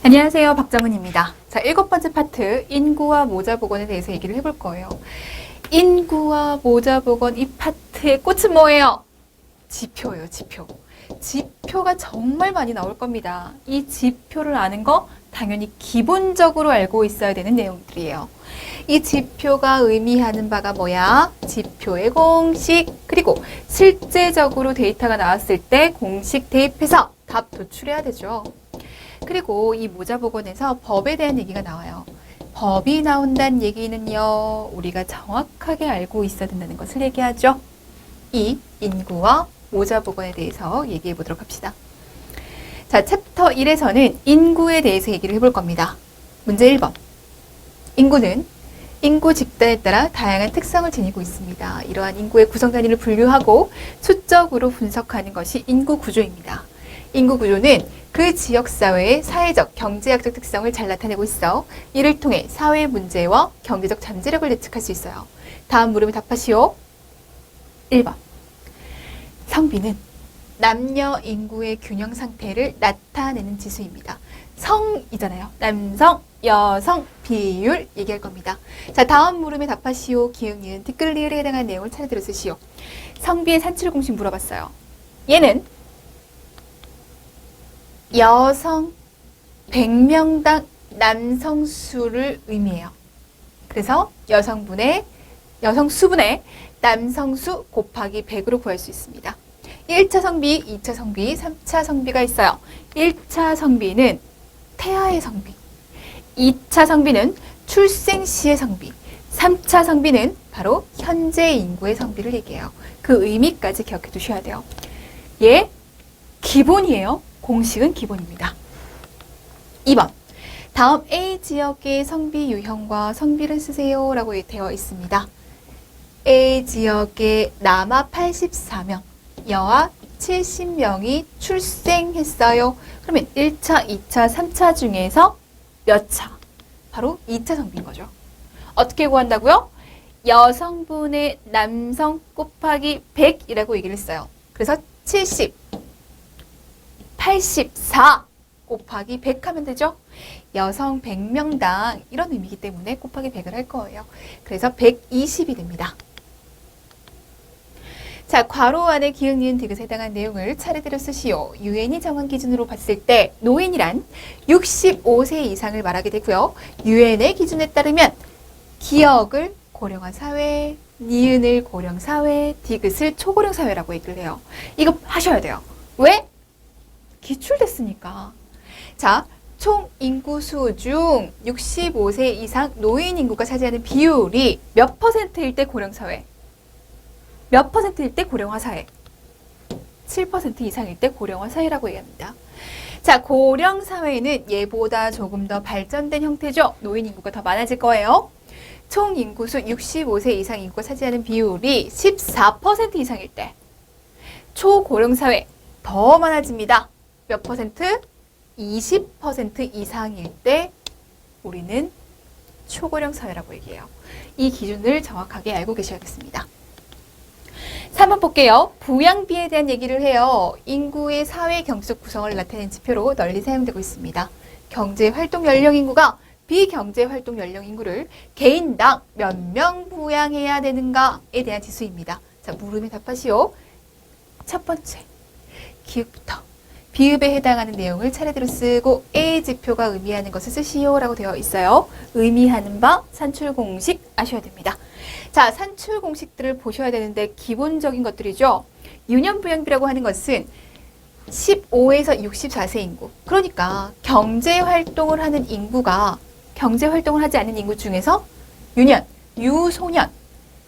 안녕하세요. 박정은입니다. 자, 7번째 파트 인구와 모자보건에 대해서 얘기를 해볼 거예요. 인구와 모자보건 이 파트의 꽃은 뭐예요? 지표예요. 지표. 지표가 정말 많이 나올 겁니다. 이 지표를 아는 거 당연히 기본적으로 알고 있어야 되는 내용들이에요. 이 지표가 의미하는 바가 뭐야? 지표의 공식, 그리고 실제적으로 데이터가 나왔을 때 공식 대입해서 답 도출해야 되죠. 그리고 이 모자보건에서 법에 대한 얘기가 나와요. 법이 나온다는 얘기는요, 우리가 정확하게 알고 있어야 된다는 것을 얘기하죠. 이 인구와 모자보건에 대해서 얘기해 보도록 합시다. 자, 챕터 1에서는 인구에 대해서 얘기를 해볼 겁니다. 문제 1번. 인구는 인구 집단에 따라 다양한 특성을 지니고 있습니다. 이러한 인구의 구성 단위를 분류하고 수적으로 분석하는 것이 인구 구조입니다. 인구 구조는 그 지역 사회의 사회적, 경제학적 특성을 잘 나타내고 있어 이를 통해 사회 문제와 경제적 잠재력을 예측할 수 있어요. 다음 물음에 답하시오. 1번. 성비는 남녀 인구의 균형 상태를 나타내는 지수입니다. 성이잖아요. 남성, 여성, 비율 얘기할 겁니다. 자, 다음 물음에 답하시오. 기역, 니은, 티끌, 리을에 해당한 내용을 차례대로 쓰시오. 성비의 산출 공식 물어봤어요. 얘는 여성 100명당 남성 수를 의미해요. 그래서 여성 수분의 남성 수 곱하기 100으로 구할 수 있습니다. 1차 성비, 2차 성비, 3차 성비가 있어요. 1차 성비는 태아의 성비, 2차 성비는 출생 시의 성비, 3차 성비는 바로 현재 인구의 성비를 얘기해요. 그 의미까지 기억해 두셔야 돼요. 얘 기본이에요. 공식은 기본입니다. 2번. 다음 A 지역의 성비 유형과 성비를 쓰세요 라고 되어 있습니다. A 지역에 남아 84명, 여아 70명이 출생했어요. 그러면 1차, 2차, 3차 중에서 몇 차? 바로 2차 성비인 거죠. 어떻게 구한다고요? 여성분의 남성 곱하기 100이라고 얘기를 했어요. 그래서 70, 84 곱하기 100 하면 되죠? 여성 100명당 이런 의미이기 때문에 곱하기 100을 할 거예요. 그래서 120이 됩니다. 자, 괄호 안에 기역, 니은, 디귿에 해당한 내용을 차례대로 쓰시오. 유엔이 정한 기준으로 봤을 때 노인이란 65세 이상을 말하게 되고요. 유엔의 기준에 따르면 기역을 고령화 사회, 니은을 고령 사회, 디귿을 초고령 사회라고 얘기를 해요. 이거 하셔야 돼요. 왜? 기출됐으니까. 자, 총 인구수 중 65세 이상 노인 인구가 차지하는 비율이 몇 퍼센트일 때 고령 사회? 몇 퍼센트일 때 고령화 사회? 7% 이상일 때 고령화 사회라고 얘기합니다. 자, 고령 사회는 얘보다 조금 더 발전된 형태죠. 노인 인구가 더 많아질 거예요. 총 인구수 65세 이상 인구가 차지하는 비율이 14% 이상일 때 초고령 사회 더 많아집니다. 몇 퍼센트? 20% 이상일 때 우리는 초고령 사회라고 얘기해요. 이 기준을 정확하게 알고 계셔야겠습니다. 3번 볼게요. 부양비에 대한 얘기를 해요. 인구의 사회 경제적 구성을 나타내는 지표로 널리 사용되고 있습니다. 경제활동 연령 인구가 비경제활동 연령 인구를 개인당 몇 명 부양해야 되는가에 대한 지수입니다. 자, 물음에 답하시오. 첫 번째, 기읍부터 비읍에 해당하는 내용을 차례대로 쓰고 A 지표가 의미하는 것을 쓰시오 라고 되어 있어요. 의미하는 바 산출 공식 아셔야 됩니다. 자, 산출 공식들을 보셔야 되는데 기본적인 것들이죠. 유년부양비라고 하는 것은 15에서 64세 인구. 그러니까 경제활동을 하는 인구가 경제활동을 하지 않는 인구 중에서 유년, 유소년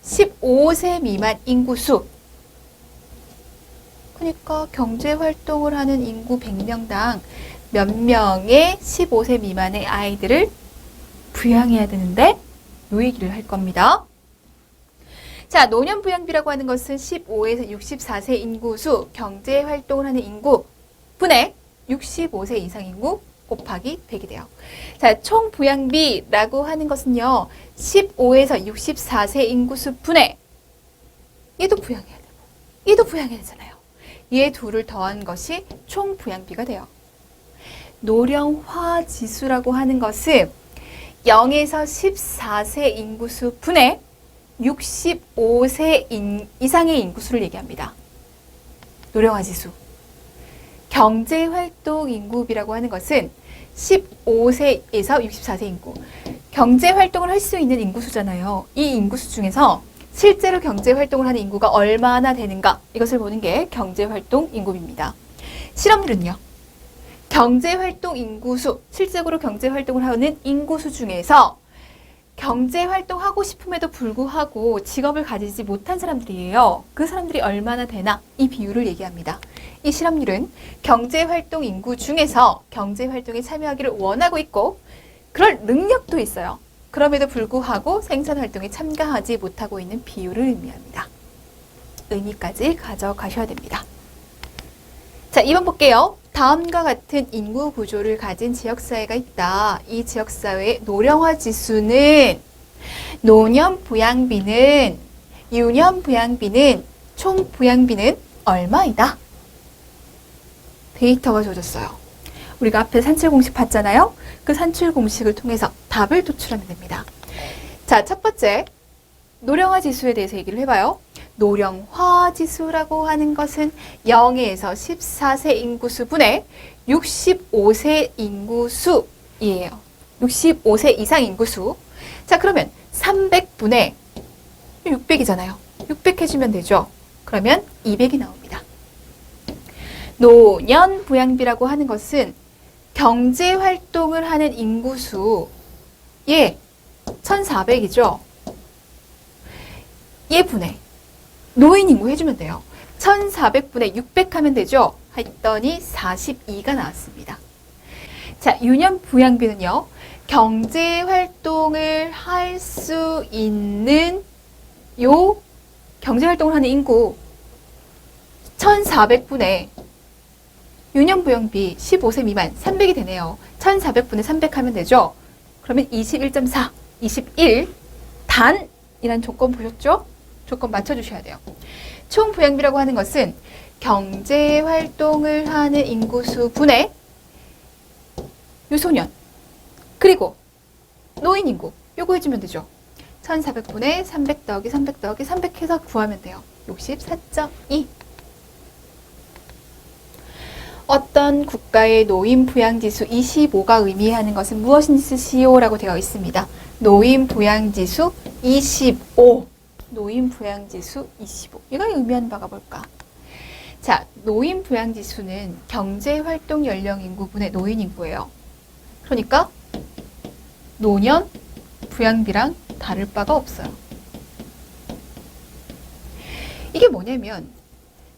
15세 미만 인구수. 그러니까 경제활동을 하는 인구 100명당 몇 명의 15세 미만의 아이들을 부양해야 되는데 이 얘기를 할 겁니다. 자, 노년부양비라고 하는 것은 15에서 64세 인구수, 경제활동을 하는 인구 분의 65세 이상 인구 곱하기 100이 돼요. 자, 총부양비라고 하는 것은요. 15에서 64세 인구수 분의 얘도 부양해야 되고 얘도 부양해야 되잖아요. 얘 둘을 더한 것이 총부양비가 돼요. 노령화 지수라고 하는 것은 0에서 14세 인구수 분의 65세 이상의 인구수를 얘기합니다. 노령화 지수. 경제활동 인구비라고 하는 것은 15세에서 64세 인구. 경제활동을 할 수 있는 인구수잖아요. 이 인구수 중에서 실제로 경제활동을 하는 인구가 얼마나 되는가, 이것을 보는 게 경제활동 인구비입니다. 실업률은요. 경제활동 인구수, 실제로 경제활동을 하는 인구수 중에서 경제활동하고 싶음에도 불구하고 직업을 가지지 못한 사람들이에요. 그 사람들이 얼마나 되나, 이 비율을 얘기합니다. 이 실업률은 경제활동 인구 중에서 경제활동에 참여하기를 원하고 있고 그럴 능력도 있어요. 그럼에도 불구하고 생산활동에 참가하지 못하고 있는 비율을 의미합니다. 의미까지 가져가셔야 됩니다. 자, 2번 볼게요. 다음과 같은 인구 구조를 가진 지역사회가 있다. 이 지역사회의 노령화 지수는 노년 부양비는, 유년 부양비는, 총 부양비는 얼마이다? 데이터가 주어졌어요. 우리가 앞에 산출 공식 봤잖아요. 그 산출 공식을 통해서 답을 도출하면 됩니다. 자, 첫 번째 노령화 지수에 대해서 얘기를 해봐요. 노령화 지수라고 하는 것은 0에서 14세 인구수 분의 65세 인구수이에요. 65세 이상 인구수. 자, 그러면 300분의 600이잖아요. 600 해주면 되죠. 그러면 200이 나옵니다. 노년 부양비라고 하는 것은 경제활동을 하는 인구수의 1400이죠. 얘 분의 노인 인구 해주면 돼요. 1400분의 600 하면 되죠. 했더니 42가 나왔습니다. 자, 유년 부양비는요. 경제활동을 할 수 있는 경제활동을 하는 인구 1400분의 유년 부양비 15세 미만 300이 되네요. 1400분의 300 하면 되죠. 그러면 21.4, 21 단이란 조건 보셨죠? 조건 맞춰주셔야 돼요. 총 부양비라고 하는 것은 경제활동을 하는 인구수 분의 유소년 그리고 노인 인구 요거 해주면 되죠. 1400분의 300 더하기 300 더하기 300 해서 구하면 돼요. 64.2. 어떤 국가의 노인 부양지수 25가 의미하는 것은 무엇인지 쓰시오 라고 되어 있습니다. 노인 부양지수 25. 노인 부양지수 25. 이가 의미하는 바가 뭘까? 자, 노인 부양지수는 경제활동 연령 인구분의 노인 인구예요. 그러니까 노년 부양비랑 다를 바가 없어요. 이게 뭐냐면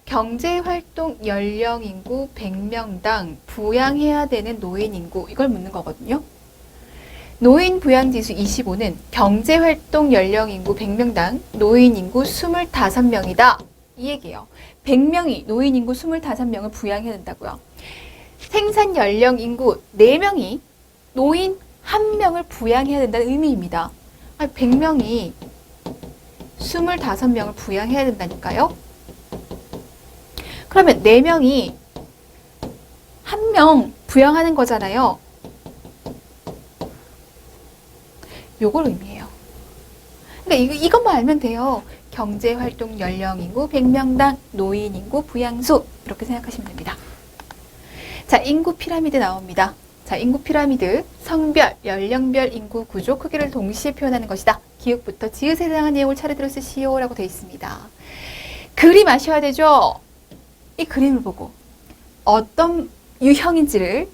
경제활동 연령 인구 100명당 부양해야 되는 노인 인구, 이걸 묻는 거거든요. 노인 부양지수 25는 경제활동 연령 인구 100명당 노인 인구 25명이다. 이 얘기예요. 100명이 노인 인구 25명을 부양해야 된다고요. 생산 연령 인구 4명이 노인 1명을 부양해야 된다는 의미입니다. 100명이 25명을 부양해야 된다니까요. 그러면 4명이 1명 부양하는 거잖아요. 요걸 의미해요. 그러니까 이것만 알면 돼요. 경제활동 연령인구 100명당 노인인구 부양수, 이렇게 생각하시면 됩니다. 자, 인구 피라미드 나옵니다. 자, 인구 피라미드 성별, 연령별 인구 구조 크기를 동시에 표현하는 것이다. 기역부터 지읒에 해당한 내용을 차례대로 쓰시오 라고 되어 있습니다. 그림 아셔야 되죠? 이 그림을 보고 어떤 유형인지를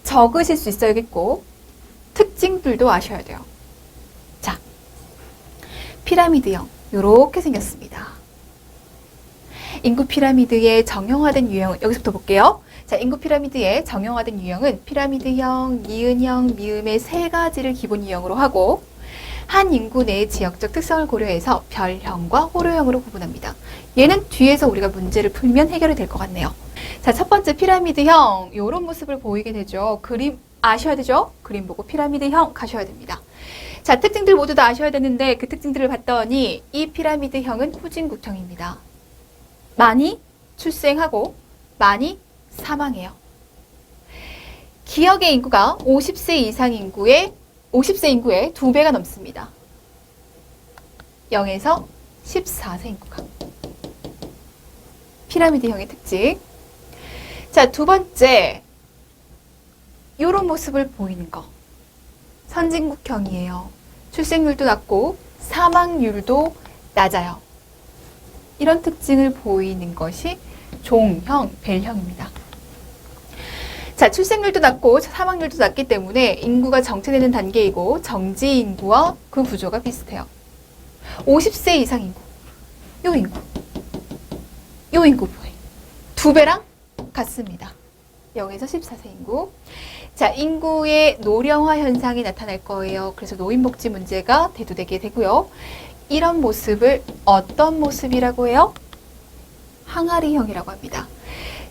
적으실 수 있어야겠고 특징들도 아셔야 돼요. 자, 피라미드형 이렇게 생겼습니다. 인구 피라미드의 정형화된 유형은 여기서부터 볼게요. 자, 인구 피라미드의 정형화된 유형은 피라미드형, 니은형, 미음의 3가지를 기본 유형으로 하고 한 인구 내의 지역적 특성을 고려해서 별형과 호로형으로 구분합니다. 얘는 뒤에서 우리가 문제를 풀면 해결이 될 것 같네요. 자, 첫 번째 피라미드형 이런 모습을 보이게 되죠. 그림 아셔야 되죠? 그림 보고 피라미드형 가셔야 됩니다. 자, 특징들 모두 다 아셔야 되는데 그 특징들을 봤더니 이 피라미드형은 후진국형입니다. 많이 출생하고 많이 사망해요. 기역의 인구가 50세 이상 인구의 2배가 넘습니다. 0에서 14세 인구가. 피라미드형의 특징. 자, 두 번째. 이런 모습을 보이는 거. 선진국형이에요. 출생률도 낮고 사망률도 낮아요. 이런 특징을 보이는 것이 종형, 벨형입니다. 자, 출생률도 낮고 사망률도 낮기 때문에 인구가 정체되는 단계이고 정지 인구와 그 구조가 비슷해요. 50세 이상 인구, 요 인구 보이. 2배랑 같습니다. 0에서 14세 인구. 자, 인구의 노령화 현상이 나타날 거예요. 그래서 노인복지 문제가 대두되게 되고요. 이런 모습을 어떤 모습이라고 해요? 항아리형이라고 합니다.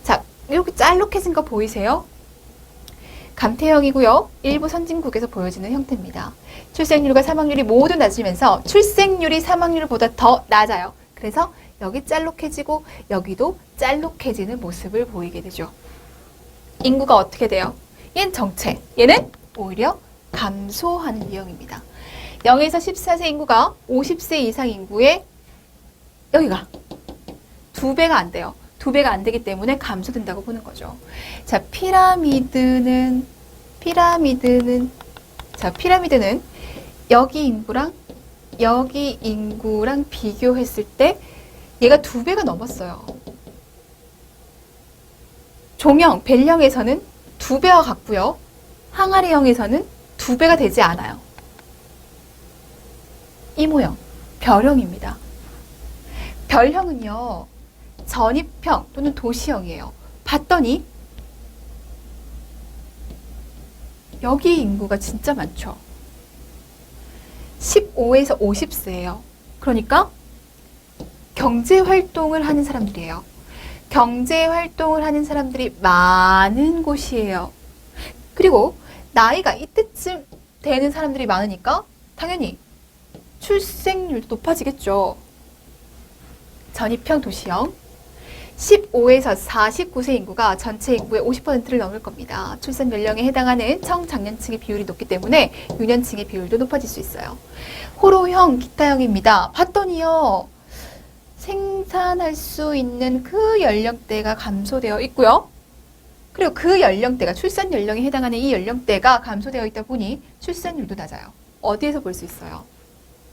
자, 이렇게 짤록해진 거 보이세요? 감퇴형이고요. 일부 선진국에서 보여지는 형태입니다. 출생률과 사망률이 모두 낮으면서 출생률이 사망률보다 더 낮아요. 그래서 여기 짤록해지고 여기도 짤록해지는 모습을 보이게 되죠. 인구가 어떻게 돼요? 얘는 정체, 얘는 오히려 감소하는 유형입니다. 0에서 14세 인구가 50세 이상 인구의 여기가 2배가 안 돼요. 2배가 안 되기 때문에 감소된다고 보는 거죠. 자, 피라미드는 여기 인구랑 비교했을 때 얘가 2배가 넘었어요. 종형, 벨형에서는 2배와 같고요. 항아리형에서는 2배가 되지 않아요. 이 모형, 별형입니다. 별형은요, 전입형 또는 도시형이에요. 봤더니 여기 인구가 진짜 많죠. 15에서 50세예요. 그러니까 경제활동을 하는 사람들이에요. 경제활동을 하는 사람들이 많은 곳이에요. 그리고 나이가 이때쯤 되는 사람들이 많으니까 당연히 출생률도 높아지겠죠. 전입형 도시형. 15에서 49세 인구가 전체 인구의 50%를 넘을 겁니다. 출산 연령에 해당하는 청장년층의 비율이 높기 때문에 유년층의 비율도 높아질 수 있어요. 호로형, 기타형입니다. 봤더니요, 생산할 수 있는 그 연령대가 감소되어 있고요. 그리고 그 연령대가 출산 연령에 해당하는 이 연령대가 감소되어 있다 보니 출산율도 낮아요. 어디에서 볼 수 있어요?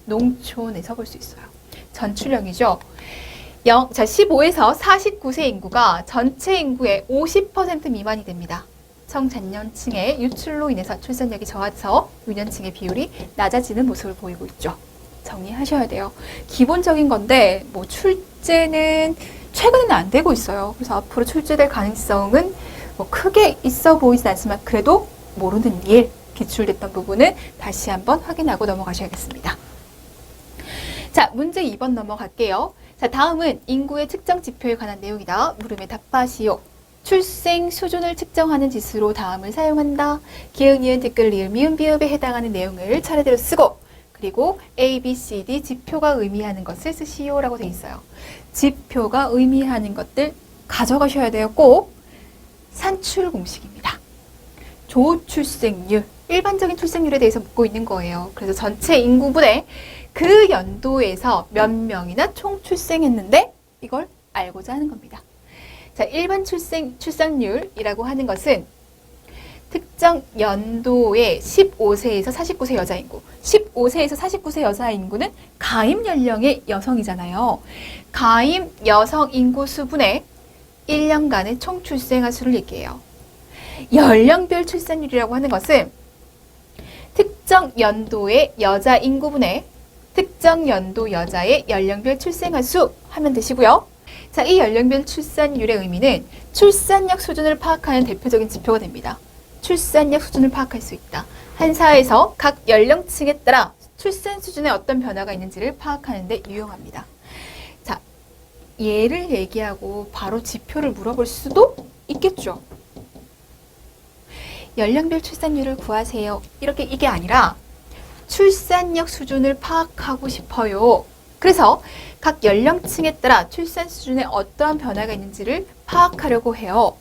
농촌에서 볼 수 있어요. 전출형이죠. 15에서 49세 인구가 전체 인구의 50% 미만이 됩니다. 청장년층의 유출로 인해서 출산력이 저하돼서 유년층의 비율이 낮아지는 모습을 보이고 있죠. 정리하셔야 돼요. 기본적인 건데 뭐 출제는 최근에는 안 되고 있어요. 그래서 앞으로 출제될 가능성은 뭐 크게 있어 보이진 않지만 그래도 모르는 일, 기출됐던 부분은 다시 한번 확인하고 넘어가셔야겠습니다. 자, 문제 2번 넘어갈게요. 자, 다음은 인구의 측정 지표에 관한 내용이다. 물음에 답하시오. 출생 수준을 측정하는 지수로 다음을 사용한다. 기역, 니은, 티끌, 리을, 미음, 비읍에 해당하는 내용을 차례대로 쓰고 그리고 A, B, C, D 지표가 의미하는 것을 쓰시오라고 되어 있어요. 지표가 의미하는 것들 가져가셔야 돼요. 꼭 산출 공식입니다. 조출생률, 일반적인 출생률에 대해서 묻고 있는 거예요. 그래서 전체 인구분의 그 연도에서 몇 명이나 총 출생했는데 이걸 알고자 하는 겁니다. 자, 일반 출산율이라고 하는 것은 특정 연도의 15세에서 49세 여자 인구, 15세에서 49세 여자 인구는 가임 연령의 여성이잖아요. 가임 여성 인구 수분의 1년간의 총 출생아 수를 얘기해요. 연령별 출산율이라고 하는 것은 특정 연도의 여자 인구분의 특정 연도 여자의 연령별 출생아 수 하면 되시고요. 자, 이 연령별 출산율의 의미는 출산력 수준을 파악하는 대표적인 지표가 됩니다. 출산력 수준을 파악할 수 있다. 한 사회에서 각 연령층에 따라 출산 수준에 어떤 변화가 있는지를 파악하는 데 유용합니다. 자, 얘를 얘기하고 바로 지표를 물어볼 수도 있겠죠. 연령별 출산율을 구하세요. 이게 아니라 출산력 수준을 파악하고 싶어요. 그래서 각 연령층에 따라 출산 수준에 어떠한 변화가 있는지를 파악하려고 해요.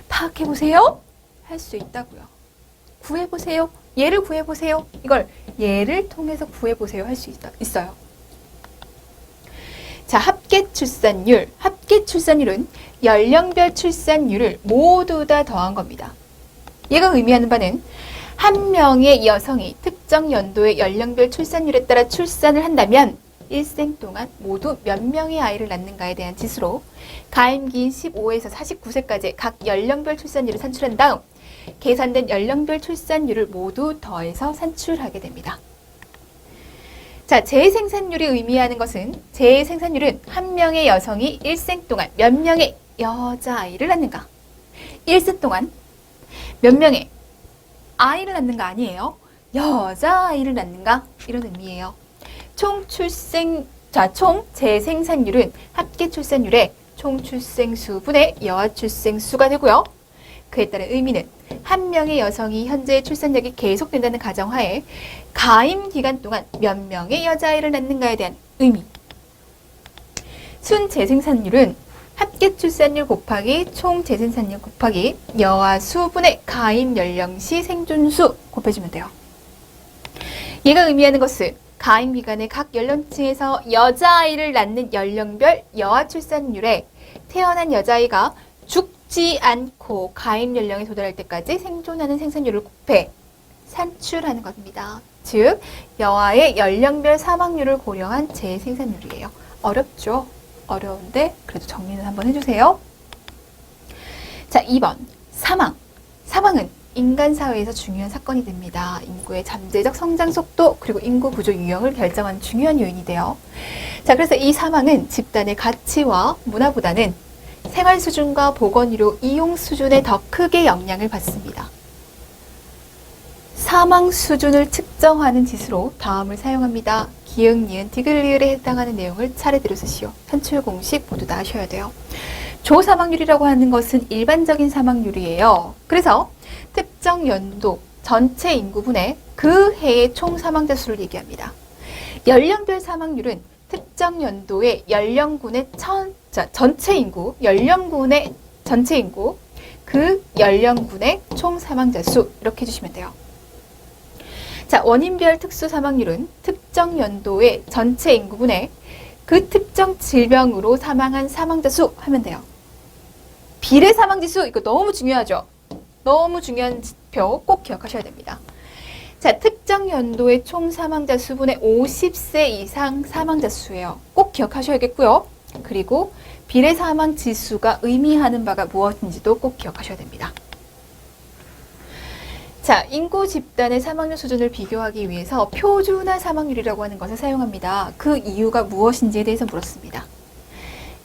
파악해보세요. 할 수 있다고요. 구해보세요. 얘를 구해보세요. 이걸 얘를 통해서 구해보세요. 할 수 있어요. 자, 합계 출산율. 합계 출산율은 연령별 출산율을 모두 다 더한 겁니다. 얘가 의미하는 바는 한 명의 여성이 특정 연도의 연령별 출산율에 따라 출산을 한다면 일생 동안 모두 몇 명의 아이를 낳는가에 대한 지수로 가임기인 15에서 49세까지 각 연령별 출산율을 산출한 다음 계산된 연령별 출산율을 모두 더해서 산출하게 됩니다. 자, 재생산율이 의미하는 것은 재생산율은 한 명의 여성이 일생 동안 몇 명의 여자아이를 낳는가? 일생 동안 몇 명의 아이를 낳는가 아니에요. 여자아이를 낳는가? 이런 의미예요. 총 재생산율은 합계 출산율의 총 출생수분의 여아 출생수가 되고요. 그에 따른 의미는 한 명의 여성이 현재 출산력이 계속된다는 가정하에 가임 기간 동안 몇 명의 여자아이를 낳는가에 대한 의미. 순 재생산율은 합계 출산율 곱하기 총 재생산율 곱하기 여아 수분의 가임 연령 시 생존수 곱해주면 돼요. 얘가 의미하는 것은 가임 기간의 각 연령층에서 여자아이를 낳는 연령별 여아 출산율에 태어난 여자아이가 죽지 않고 가임 연령에 도달할 때까지 생존하는 생산율을 곱해 산출하는 겁니다. 즉, 여아의 연령별 사망률을 고려한 재생산율이에요. 어렵죠? 어려운데 그래도 정리는 한번 해주세요. 자, 2번 사망. 사망은 인간 사회에서 중요한 사건이 됩니다. 인구의 잠재적 성장 속도 그리고 인구 구조 유형을 결정하는 중요한 요인이 돼요. 자, 그래서 이 사망은 집단의 가치와 문화보다는 생활 수준과 보건의료 이용 수준에 더 크게 영향을 받습니다. 사망 수준을 측정하는 지수로 다음을 사용합니다. 기역, 니은, 디귿, 리을에 해당하는 내용을 차례대로 쓰시오. 산출 공식 모두 다 하셔야 돼요. 조사망률이라고 하는 것은 일반적인 사망률이에요. 그래서 특정 연도 전체 인구분의 그 해의 총 사망자 수를 얘기합니다. 연령별 사망률은 특정 연도의 연령군의 전체 인구, 연령군의 전체 인구, 그 연령군의 총 사망자 수 이렇게 해주시면 돼요. 자, 원인별 특수 사망률은 특정 연도의 전체 인구분의 그 특정 질병으로 사망한 사망자 수 하면 돼요. 비례 사망지수 이거 너무 중요하죠. 너무 중요한 지표 꼭 기억하셔야 됩니다. 자, 특정 연도의 총 사망자 수분의 50세 이상 사망자 수예요. 꼭 기억하셔야겠고요. 그리고 비례 사망 지수가 의미하는 바가 무엇인지도 꼭 기억하셔야 됩니다. 자, 인구 집단의 사망률 수준을 비교하기 위해서 표준화 사망률이라고 하는 것을 사용합니다. 그 이유가 무엇인지에 대해서 물었습니다.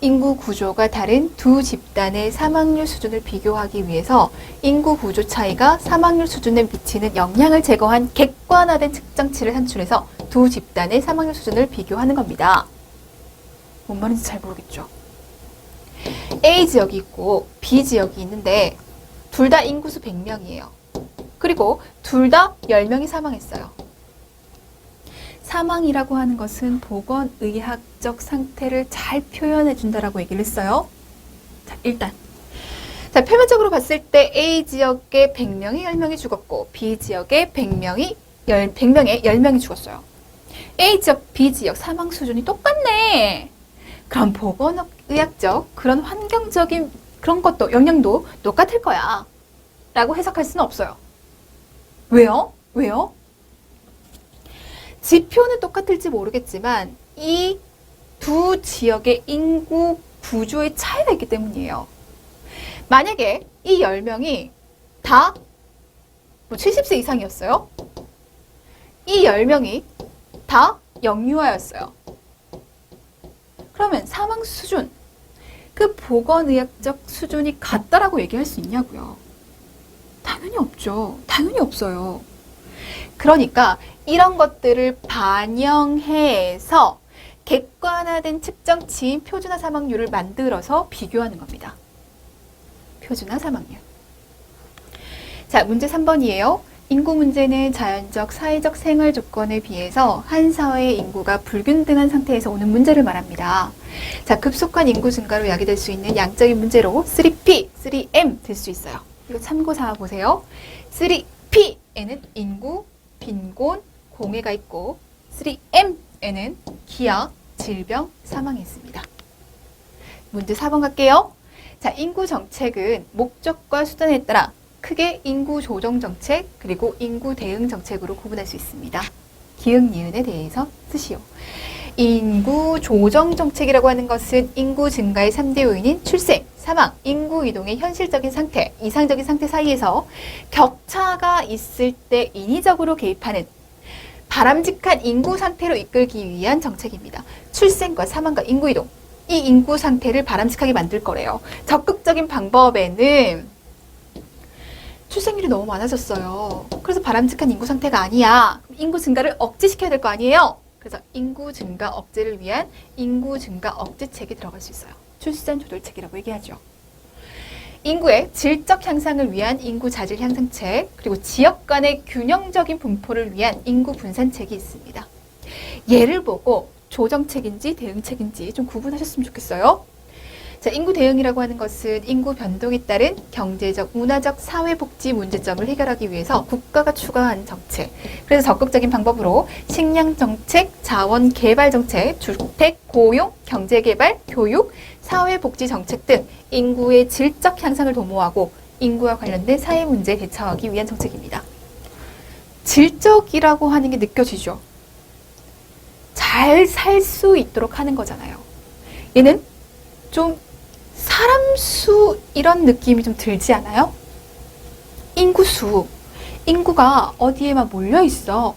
인구 구조가 다른 두 집단의 사망률 수준을 비교하기 위해서 인구 구조 차이가 사망률 수준에 미치는 영향을 제거한 객관화된 측정치를 산출해서 두 집단의 사망률 수준을 비교하는 겁니다. 뭔 말인지 잘 모르겠죠? A 지역이 있고 B 지역이 있는데 둘 다 인구수 100명이에요. 그리고 둘 다 10명이 사망했어요. 사망이라고 하는 것은 보건의학적 상태를 잘 표현해 준다라고 얘기를 했어요. 자, 일단 자, 표면적으로 봤을 때 A 지역에 100명이 10명이 죽었고 B 지역에 100명에 10명이 죽었어요. A 지역, B 지역 사망 수준이 똑같네. 그럼 보건의학적 그런 환경적인 그런 것도 영향도 똑같을 거야 라고 해석할 수는 없어요. 왜요? 왜요? 지표는 똑같을지 모르겠지만 이 두 지역의 인구 구조의 차이가 있기 때문이에요. 만약에 이 10명이 다 70세 이상이었어요. 이 10명이 다 영유아였어요. 그러면 사망 수준, 그 보건의학적 수준이 같다라고 얘기할 수 있냐고요. 당연히 없죠. 당연히 없어요. 그러니까 이런 것들을 반영해서 객관화된 측정치인 표준화 사망률을 만들어서 비교하는 겁니다. 표준화 사망률. 자, 문제 3번이에요. 인구 문제는 자연적, 사회적 생활 조건에 비해서 한 사회의 인구가 불균등한 상태에서 오는 문제를 말합니다. 자, 급속한 인구 증가로 야기될 수 있는 양적인 문제로 3P, 3M 될 수 있어요. 이거 참고 삼아 보세요. 3P에는 인구, 빈곤, 공해가 있고 3M에는 기아, 질병, 사망이 있습니다. 문제 4번 갈게요. 자, 인구 정책은 목적과 수단에 따라 크게 인구 조정 정책 그리고 인구 대응 정책으로 구분할 수 있습니다. 기흥, 니은에 대해서 쓰시오. 인구 조정 정책이라고 하는 것은 인구 증가의 3대 요인인 출생, 사망, 인구 이동의 현실적인 상태, 이상적인 상태 사이에서 격차가 있을 때 인위적으로 개입하는 바람직한 인구 상태로 이끌기 위한 정책입니다. 출생과 사망과 인구 이동, 이 인구 상태를 바람직하게 만들 거래요. 적극적인 방법에는 출생률이 너무 많아졌어요. 그래서 바람직한 인구 상태가 아니야. 인구 증가를 억제시켜야 될 거 아니에요. 그래서 인구 증가 억제를 위한 인구 증가 억제책이 들어갈 수 있어요. 출산 조절책이라고 얘기하죠. 인구의 질적 향상을 위한 인구 자질 향상책, 그리고 지역 간의 균형적인 분포를 위한 인구 분산책이 있습니다. 예를 보고 조정책인지 대응책인지 좀 구분하셨으면 좋겠어요. 자, 인구 대응이라고 하는 것은 인구 변동에 따른 경제적, 문화적, 사회복지 문제점을 해결하기 위해서 국가가 추가한 정책. 그래서 적극적인 방법으로 식량 정책, 자원 개발 정책, 주택, 고용, 경제 개발, 교육, 사회복지 정책 등 인구의 질적 향상을 도모하고 인구와 관련된 사회 문제에 대처하기 위한 정책입니다. 질적이라고 하는 게 느껴지죠? 잘 살 수 있도록 하는 거잖아요. 얘는 좀 사람 수 이런 느낌이 좀 들지 않아요? 인구 수, 인구가 어디에만 몰려 있어.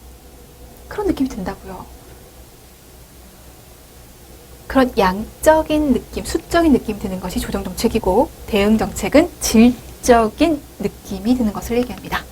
그런 느낌이 든다고요. 그런 양적인 느낌, 수적인 느낌이 드는 것이 조정정책이고 대응정책은 질적인 느낌이 드는 것을 얘기합니다.